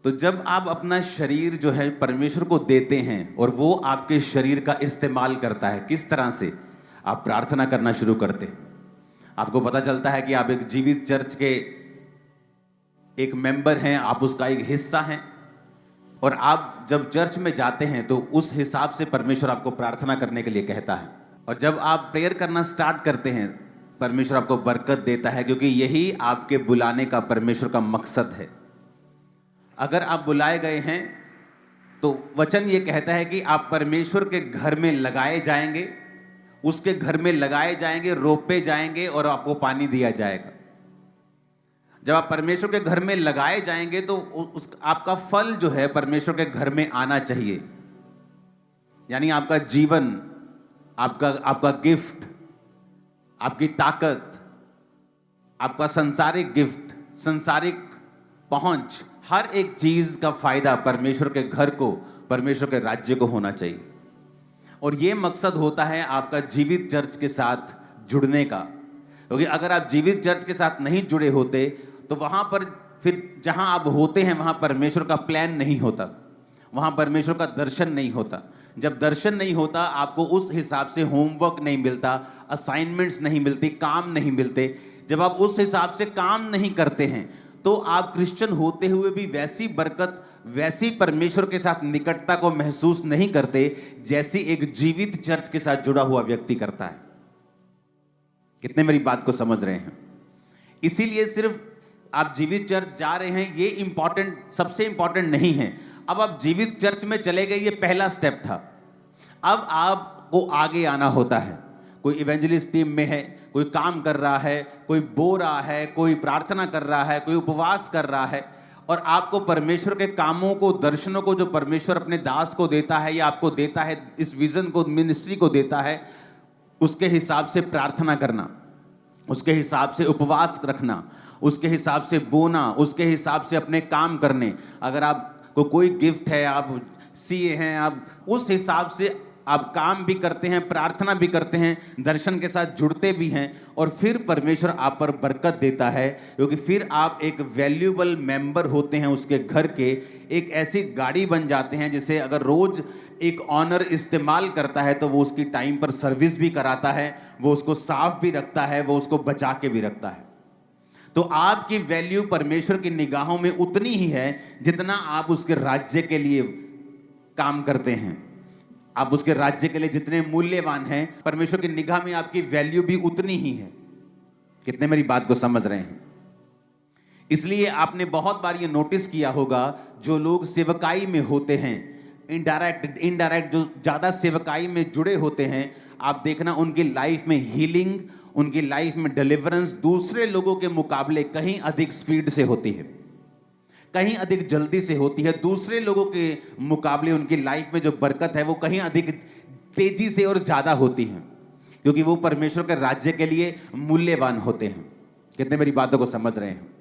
तो जब आप अपना शरीर जो है परमेश्वर को देते हैं और वो आपके शरीर का इस्तेमाल करता है, किस तरह से आप प्रार्थना करना शुरू करते हैं। आपको पता चलता है कि आप एक जीवित चर्च के एक मेंबर हैं, आप उसका एक हिस्सा हैं, और आप जब चर्च में जाते हैं तो उस हिसाब से परमेश्वर आपको प्रार्थना करने के लिए कहता है। और जब आप प्रेयर करना स्टार्ट करते हैं, परमेश्वर आपको बरकत देता है, क्योंकि यही आपके बुलाने का परमेश्वर का मकसद है। अगर आप बुलाए गए हैं तो वचन ये कहता है कि आप परमेश्वर के घर में लगाए जाएंगे, उसके घर में लगाए जाएंगे, रोपे जाएंगे और आपको पानी दिया जाएगा। जब आप परमेश्वर के घर में लगाए जाएंगे तो आपका फल जो है परमेश्वर के घर में आना चाहिए। यानी आपका जीवन, आपका गिफ्ट, आपकी ताकत, आपका संसारिक गिफ्ट, संसारिक पहुंच, हर एक चीज का फायदा परमेश्वर के घर को, परमेश्वर के राज्य को होना चाहिए। और यह मकसद होता है आपका जीवित चर्च के साथ जुड़ने का। क्योंकि अगर आप जीवित चर्च के साथ नहीं जुड़े होते तो वहां पर फिर जहां आप होते हैं वहां परमेश्वर का प्लान नहीं होता, वहां परमेश्वर का दर्शन नहीं होता। जब दर्शन नहीं होता, आपको उस हिसाब से होमवर्क नहीं मिलता, असाइनमेंट्स नहीं मिलती, काम नहीं मिलते। जब आप उस हिसाब से काम नहीं करते हैं तो आप क्रिश्चियन होते हुए भी वैसी बरकत, वैसी परमेश्वर के साथ निकटता को महसूस नहीं करते जैसी एक जीवित चर्च के साथ जुड़ा हुआ व्यक्ति करता है। कितने मेरी बात को समझ रहे हैं? इसीलिए सिर्फ आप जीवित चर्च जा रहे हैं ये इंपॉर्टेंट, सबसे इंपॉर्टेंट नहीं है। अब आप जीवित चर्च में चले गए, ये पहला स्टेप था। अब आपको आगे आना होता है। कोई इवेंजलिस्ट टीम में है, कोई काम कर रहा है, कोई बो रहा है, कोई प्रार्थना कर रहा है, कोई उपवास कर रहा है, और आपको परमेश्वर के कामों को, दर्शनों को जो परमेश्वर अपने दास को देता है या आपको देता है, इस विजन को, मिनिस्ट्री को देता है, उसके हिसाब से प्रार्थना करना, उसके हिसाब से उपवास रखना, उसके हिसाब से बोना, उसके हिसाब से अपने काम करने। अगर आपको कोई गिफ्ट है, आप सीए हैं, आप उस हिसाब से आप काम भी करते हैं, प्रार्थना भी करते हैं, दर्शन के साथ जुड़ते भी हैं, और फिर परमेश्वर आप पर बरकत देता है। क्योंकि फिर आप एक वैल्यूएबल मेंबर होते हैं उसके घर के। एक ऐसी गाड़ी बन जाते हैं जिसे अगर रोज एक ऑनर इस्तेमाल करता है तो वो उसकी टाइम पर सर्विस भी कराता है, वो उसको साफ भी रखता है, वो उसको बचा के भी रखता है। तो आपकी वैल्यू परमेश्वर की निगाहों में उतनी ही है जितना आप उसके राज्य के लिए काम करते हैं। आप उसके राज्य के लिए जितने मूल्यवान हैं, परमेश्वर की निगाह में आपकी वैल्यू भी उतनी ही है। कितने मेरी बात को समझ रहे हैं? इसलिए आपने बहुत बार ये नोटिस किया होगा, जो लोग सेवकाई में होते हैं, इनडायरेक्ट जो ज्यादा सेवकाई में जुड़े होते हैं, आप देखना उनकी लाइफ में हीलिंग, उनकी लाइफ में डिलीवरेंस दूसरे लोगों के मुकाबले कहीं अधिक स्पीड से होती है, कहीं अधिक जल्दी से होती है। दूसरे लोगों के मुकाबले उनकी लाइफ में जो बरकत है वो कहीं अधिक तेजी से और ज्यादा होती है, क्योंकि वो परमेश्वर के राज्य के लिए मूल्यवान होते हैं। कितने मेरी बातों को समझ रहे हैं?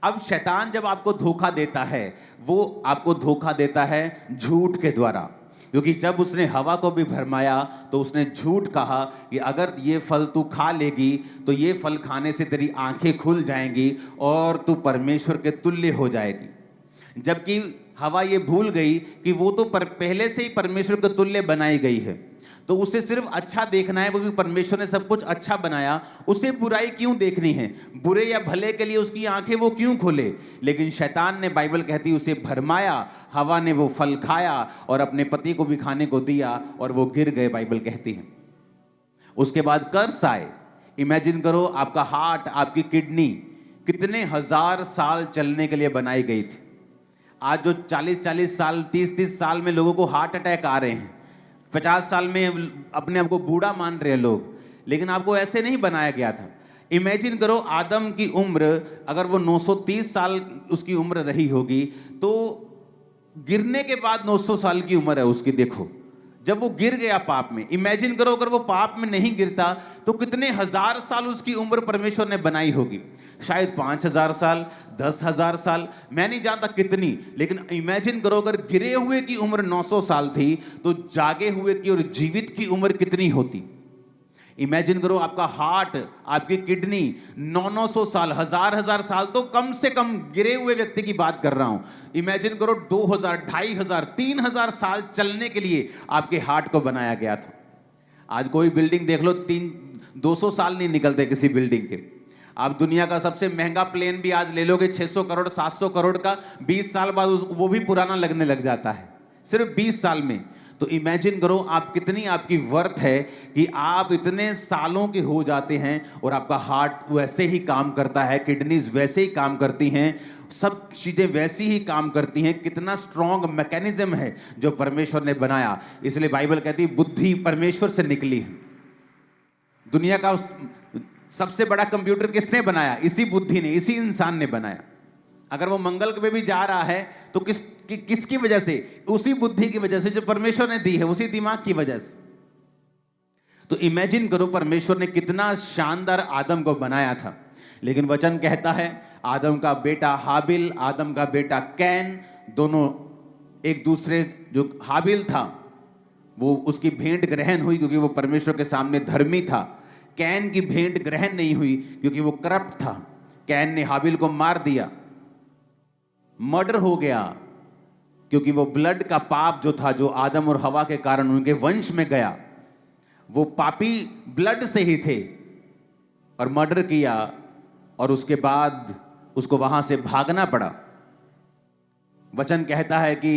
अब शैतान जब आपको धोखा देता है, वो आपको धोखा देता है झूठ के द्वारा। क्योंकि जब उसने हवा को भी भरमाया तो उसने झूठ कहा कि अगर ये फल तू खा लेगी तो ये फल खाने से तेरी आंखें खुल जाएंगी और तू परमेश्वर के तुल्य हो जाएगी। जबकि हवा ये भूल गई कि वो तो पहले से ही परमेश्वर के तुल्य बनाई गई है, तो उसे सिर्फ अच्छा देखना है, क्योंकि परमेश्वर ने सब कुछ अच्छा बनाया, उसे बुराई क्यों देखनी है? बुरे या भले के लिए उसकी आंखें वो क्यों खोले? लेकिन शैतान ने, बाइबल कहती है, उसे भरमाया, हवा ने वो फल खाया और अपने पति को भी खाने को दिया और वो गिर गए, बाइबल कहती है। उसके बाद कर्स आए। इमेजिन करो, आपका हार्ट, आपकी किडनी कितने हजार साल चलने के लिए बनाई गई थी। आज जो 40-40 साल, 30-30 साल में लोगों को हार्ट अटैक आ रहे हैं, 50 साल में अपने आप को बूढ़ा मान रहे हैं लोग, लेकिन आपको ऐसे नहीं बनाया गया था। इमेजिन करो, आदम की उम्र अगर वो 930 साल उसकी उम्र रही होगी, तो गिरने के बाद 900 साल की उम्र है उसकी। देखो, जब वो गिर गया पाप में, इमेजिन करो अगर वो पाप में नहीं गिरता तो कितने हजार साल उसकी उम्र परमेश्वर ने बनाई होगी। शायद 5000 साल, 10,000 साल, मैं नहीं जानता कितनी, लेकिन इमेजिन करो अगर गिरे हुए की उम्र 900 साल थी तो जागे हुए की और जीवित की उम्र कितनी होती। इमेजिन करो आपका हार्ट, आपकी किडनी 900 साल, हजार साल तो कम से कम गिरे हुए व्यक्ति की बात कर रहा हूं। इमेजिन करो 2000, 2500, 3000 साल चलने के लिए आपके हार्ट को बनाया गया था। आज कोई बिल्डिंग देख लो, 200 साल नहीं निकलते किसी बिल्डिंग के। आप दुनिया का सबसे महंगा प्लेन भी आज ले लोगे 600 करोड़ 700 करोड़ का, 20 साल बाद वो भी पुराना लगने लग जाता है, सिर्फ 20 साल में। तो इमेजिन करो आप कितनी आपकी वर्थ है कि आप इतने सालों के हो जाते हैं और आपका हार्ट वैसे ही काम करता है, किडनीज वैसे ही काम करती हैं, सब चीजें वैसी ही काम करती हैं। कितना स्ट्रॉन्ग मैकेनिज्म है जो परमेश्वर ने बनाया। इसलिए बाइबल कहती है बुद्धि परमेश्वर से निकली है। दुनिया का सबसे बड़ा कंप्यूटर किसने बनाया? इसी बुद्धि ने, इसी इंसान ने बनाया। अगर वो मंगल पे भी जा रहा है तो किसकी वजह से? उसी बुद्धि की वजह से जो परमेश्वर ने दी है, उसी दिमाग की वजह से। तो इमेजिन करो परमेश्वर ने कितना शानदार आदम को बनाया था। लेकिन वचन कहता है आदम का बेटा हाबिल, आदम का बेटा कैन, दोनों एक दूसरे, जो हाबिल था वो उसकी भेंट ग्रहण हुई क्योंकि वो परमेश्वर के सामने धर्मी था। कैन की भेंट ग्रहण नहीं हुई क्योंकि वो करप्ट था। कैन ने हाबिल को मार दिया, मर्डर हो गया क्योंकि वो ब्लड का पाप जो था, जो आदम और हवा के कारण उनके वंश में गया, वो पापी ब्लड से ही थे और मर्डर किया और उसके बाद उसको वहां से भागना पड़ा। वचन कहता है कि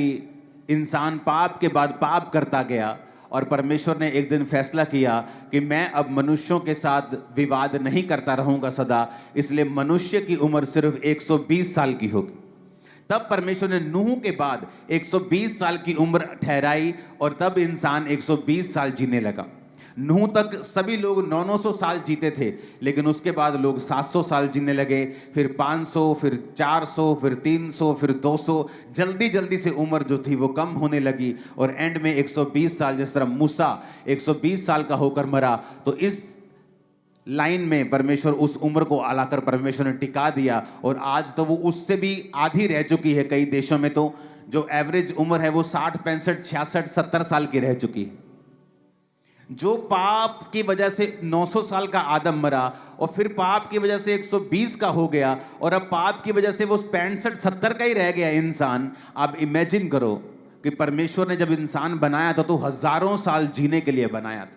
इंसान पाप के बाद पाप करता गया और परमेश्वर ने एक दिन फैसला किया कि मैं अब मनुष्यों के साथ विवाद नहीं करता रहूंगा सदा, इसलिए मनुष्य की उम्र सिर्फ 120 साल की होगी। तब परमेश्वर ने नूह के बाद 120 साल की उम्र ठहराई और तब इंसान 120 साल जीने लगा। नूह तक सभी लोग 900 साल जीते थे, लेकिन उसके बाद लोग 700 साल जीने लगे, फिर 500, फिर 400, फिर 300, फिर 200। जल्दी जल्दी से उम्र जो थी वो कम होने लगी और एंड में 120 साल, जिस तरह मूसा 120 साल का होकर मरा, तो इस लाइन में परमेश्वर उस उम्र को आलाकर परमेश्वर ने टिका दिया और आज तो वो उससे भी आधी रह चुकी है। कई देशों में तो जो एवरेज उम्र है वो 60, 65, 66, 70 साल की रह चुकी है। जो पाप की वजह से 900 साल का आदम मरा और फिर पाप की वजह से 120 का हो गया और अब पाप की वजह से वो 65, 70 का ही रह गया इंसान। आप इमेजिन करो कि परमेश्वर ने जब इंसान बनाया था तो हजारों साल जीने के लिए बनाया था।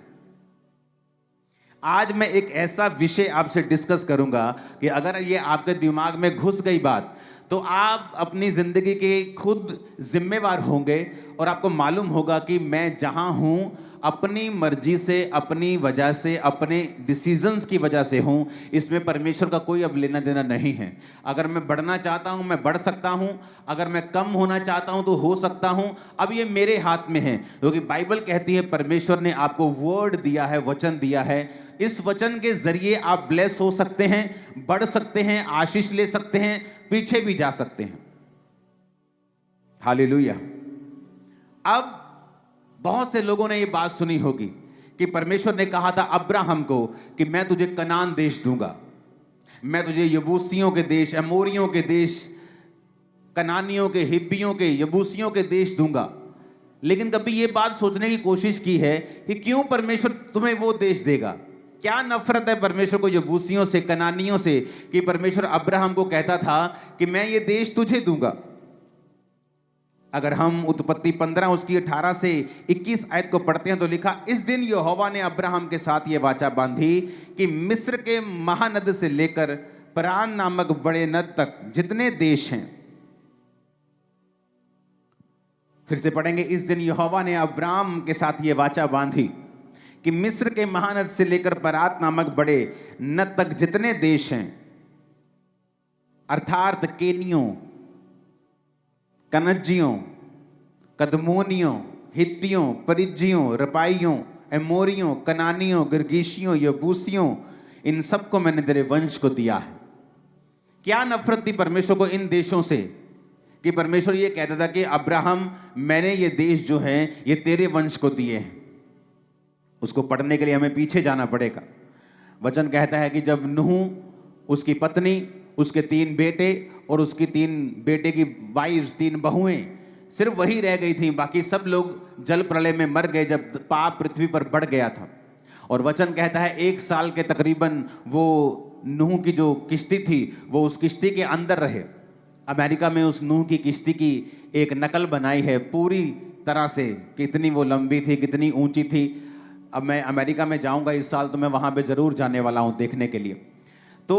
आज मैं एक ऐसा विषय आपसे डिस्कस करूंगा कि अगर ये आपके दिमाग में घुस गई बात तो आप अपनी जिंदगी के खुद जिम्मेवार होंगे और आपको मालूम होगा कि मैं जहां हूं अपनी मर्जी से, अपनी वजह से, अपने डिसीजंस की वजह से हूं, इसमें परमेश्वर का कोई अब लेना देना नहीं है। अगर मैं बढ़ना चाहता हूं मैं बढ़ सकता हूं, अगर मैं कम होना चाहता हूं तो हो सकता हूं। अब ये मेरे हाथ में है, क्योंकि बाइबल कहती है परमेश्वर ने आपको वर्ड दिया है, वचन दिया है। इस वचन के जरिए आप ब्लेस हो सकते हैं, बढ़ सकते हैं, आशीष ले सकते हैं, पीछे भी जा सकते हैं। हालेलुया। अब बहुत से लोगों ने ये बात सुनी होगी कि परमेश्वर ने कहा था अब्राहम को कि मैं तुझे कनान देश दूंगा, मैं तुझे यबूसियों के देश, अमोरियों के देश, कनानियों के, हिब्बियों के, यबूसियों के देश दूंगा। लेकिन कभी ये बात सोचने की कोशिश की है कि क्यों परमेश्वर तुम्हें वो देश देगा? क्या नफरत है परमेश्वर को यबूसियों से, कनानियों से, कि परमेश्वर अब्राहम को कहता था कि मैं ये देश तुझे दूंगा। अगर हम उत्पत्ति 15 उसकी 18 से 21 आयत को पढ़ते हैं तो लिखा, इस दिन यहोवा ने अब्राहम के साथ ये वाचा बांधी कि मिस्र के महानद से लेकर परान नामक बड़े नद तक जितने देश हैं, फिर से पढ़ेंगे, इस दिन यहोवा ने अब्राहम के साथ ये वाचा बांधी कि मिस्र के महानद से लेकर परात नामक बड़े नद तक जितने देश हैं, अर्थात केनियों, कनज्जियों, कदमोनियों, हित्तियों, परिज्जियों, रपाइयों, एमोरियों, कनानियों, गिरगीशियों, यबूसियों, इन सबको मैंने तेरे वंश को दिया है। क्या नफरत थी परमेश्वर को इन देशों से कि परमेश्वर ये कहता था कि अब्राहम मैंने ये देश जो हैं ये तेरे वंश को दिए हैं। उसको पढ़ने के लिए हमें पीछे जाना पड़ेगा। वचन कहता है कि जब नूह, उसकी पत्नी, उसके 3 बेटे और उसकी 3 बेटे की वाइफ्स, 3 बहुएं, सिर्फ वही रह गई थी, बाकी सब लोग जल प्रलय में मर गए जब पाप पृथ्वी पर बढ़ गया था। और वचन कहता है 1 साल के तकरीबन वो नूह की जो किश्ती थी वो उस किश्ती के अंदर रहे। अमेरिका में उस नूह की किश्ती की एक नकल बनाई है पूरी तरह से, कितनी वो लंबी थी, कितनी ऊंची थी। अब मैं अमेरिका में जाऊंगा इस साल, तो मैं वहां पे जरूर जाने वाला हूं देखने के लिए। तो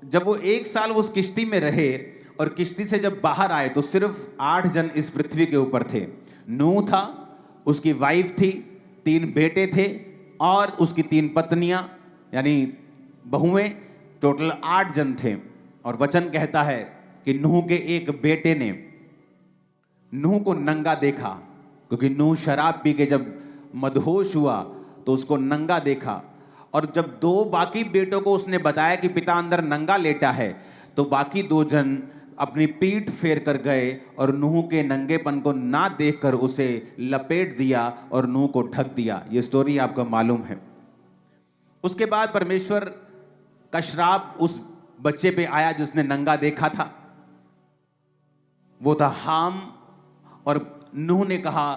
जब वो 1 साल उस किश्ती में रहे और किश्ती से जब बाहर आए तो सिर्फ 8 जन इस पृथ्वी के ऊपर थे। नूह था, उसकी वाइफ थी, 3 बेटे थे और उसकी 3 पत्नियां यानी बहुएं, टोटल 8 जन थे। और वचन कहता है कि नूह के एक बेटे ने नूह को नंगा देखा, क्योंकि नूह शराब पी के जब मदहोश हुआ तो उसको नंगा देखा। और जब 2 बाकी बेटों को उसने बताया कि पिता अंदर नंगा लेटा है, तो बाकी 2 जन अपनी पीठ फेर कर गए और नूह के नंगेपन को ना देखकर उसे लपेट दिया और नूह को ढक दिया। ये स्टोरी आपको मालूम है। उसके बाद परमेश्वर का श्राप उस बच्चे पे आया जिसने नंगा देखा था, वो था हाम। और नूह ने कहा,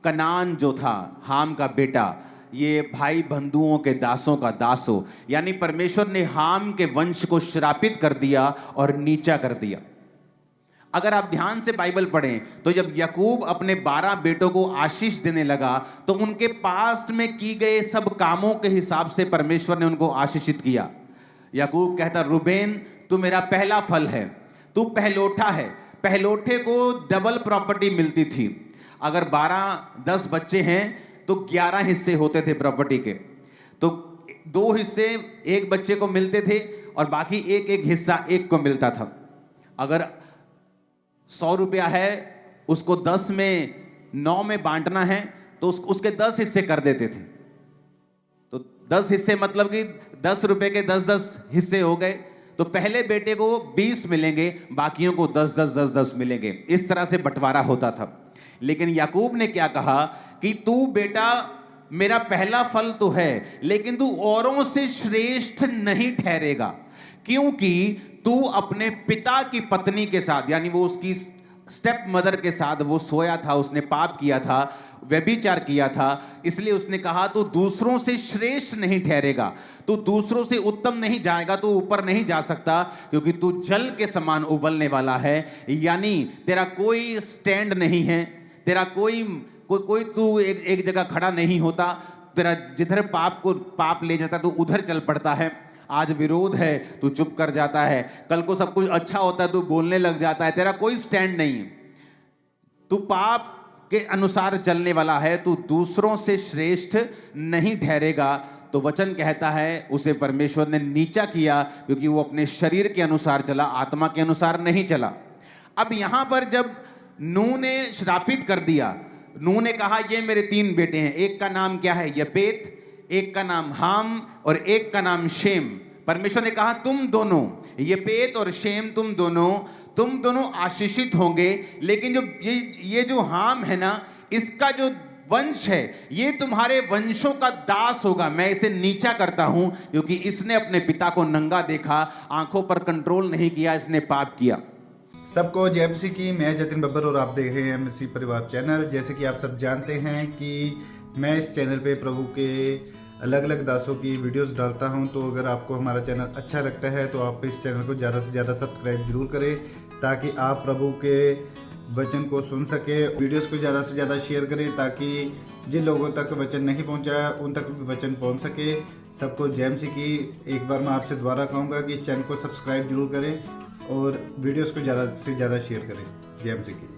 कनान जो था हाम का बेटा, ये भाई बंधुओं के दासों का दास हो। यानी परमेश्वर ने हाम के वंश को श्रापित कर दिया और नीचा कर दिया। अगर आप ध्यान से बाइबल पढ़ें तो जब याकूब अपने 12 बेटों को आशीष देने लगा तो उनके पास्ट में की गए सब कामों के हिसाब से परमेश्वर ने उनको आशीषित किया। याकूब कहता, रूबेन तू मेरा पहला फल है, तू पहलोठा है। पहलोठे को डबल प्रॉपर्टी मिलती थी। अगर 12-10 बच्चे हैं तो 11 हिस्से होते थे प्रॉपर्टी के। तो 2 हिस्से एक बच्चे को मिलते थे और बाकी एक हिस्सा एक को मिलता था। अगर 100 रुपया है, उसको 10 में 9 में बांटना है तो उसके 10 हिस्से कर देते थे। तो 10 हिस्से मतलब कि 10 रुपए के 10-10 हिस्से हो गए। तो पहले बेटे को 20 मिलेंगे, बाकियों को 10-10 मिलेंगे। इस तरह से बंटवारा होता था। लेकिन याकूब ने क्या कहा कि तू बेटा मेरा पहला फल तो है, लेकिन तू औरों से श्रेष्ठ नहीं ठहरेगा, क्योंकि तू अपने पिता की पत्नी के साथ, यानी वो उसकी स्टेप मदर के साथ वो सोया था, उसने पाप किया था, व्यभिचार किया था। इसलिए उसने कहा तू दूसरों से श्रेष्ठ नहीं ठहरेगा, तू दूसरों से उत्तम नहीं जाएगा, तू ऊपर नहीं जा सकता, क्योंकि तू जल के समान उबलने वाला है। यानी तेरा कोई स्टैंड नहीं है, तेरा कोई तू एक जगह खड़ा नहीं होता। तेरा जिधर पाप ले जाता तू उधर चल पड़ता है। आज विरोध है तू चुप कर जाता है, कल को सब कुछ अच्छा होता है तू बोलने लग जाता है। तेरा कोई स्टैंड नहीं है, तू पाप के अनुसार चलने वाला है, तू दूसरों से श्रेष्ठ नहीं ठहरेगा। तो वचन कहता है उसे परमेश्वर ने नीचा किया, क्योंकि वो अपने शरीर के अनुसार चला, आत्मा के अनुसार नहीं चला। अब यहां पर जब नूह ने श्रापित कर दिया, नूह ने कहा ये मेरे 3 बेटे हैं, एक का नाम क्या है यपेत, एक का नाम हाम और एक का नाम शेम। परमेश्वर ने कहा तुम दोनों, यपेत और शेम, तुम दोनों आशीषित होंगे। लेकिन जो ये जो हाम है ना, इसका जो वंश है ये तुम्हारे वंशों का दास होगा। मैं इसे नीचा करता हूं क्योंकि इसने अपने पिता को नंगा देखा, आंखों पर कंट्रोल नहीं किया, इसने पाप किया। सबको जय मसीह की। मैं जतिन बब्बर और आप देख रहे हैं मसीह परिवार चैनल। जैसे कि आप सब जानते हैं कि मैं इस चैनल पे प्रभु के अलग अलग दासों की वीडियोस डालता हूं। तो अगर आपको हमारा चैनल अच्छा लगता है तो आप इस चैनल को ज़्यादा से ज़्यादा सब्सक्राइब जरूर करें, ताकि आप प्रभु के वचन को सुन सके। वीडियोस को ज़्यादा से ज़्यादा शेयर करें, ताकि जिन लोगों तक वचन नहीं पहुंचा उन तक भी वचन पहुंच सके। सबको जय मसीह की। एक बार मैं आपसे दोबारा कहूँगा कि इस चैनल को सब्सक्राइब जरूर करें और वीडियोस को ज़्यादा से ज़्यादा शेयर करें। जय मसीह की।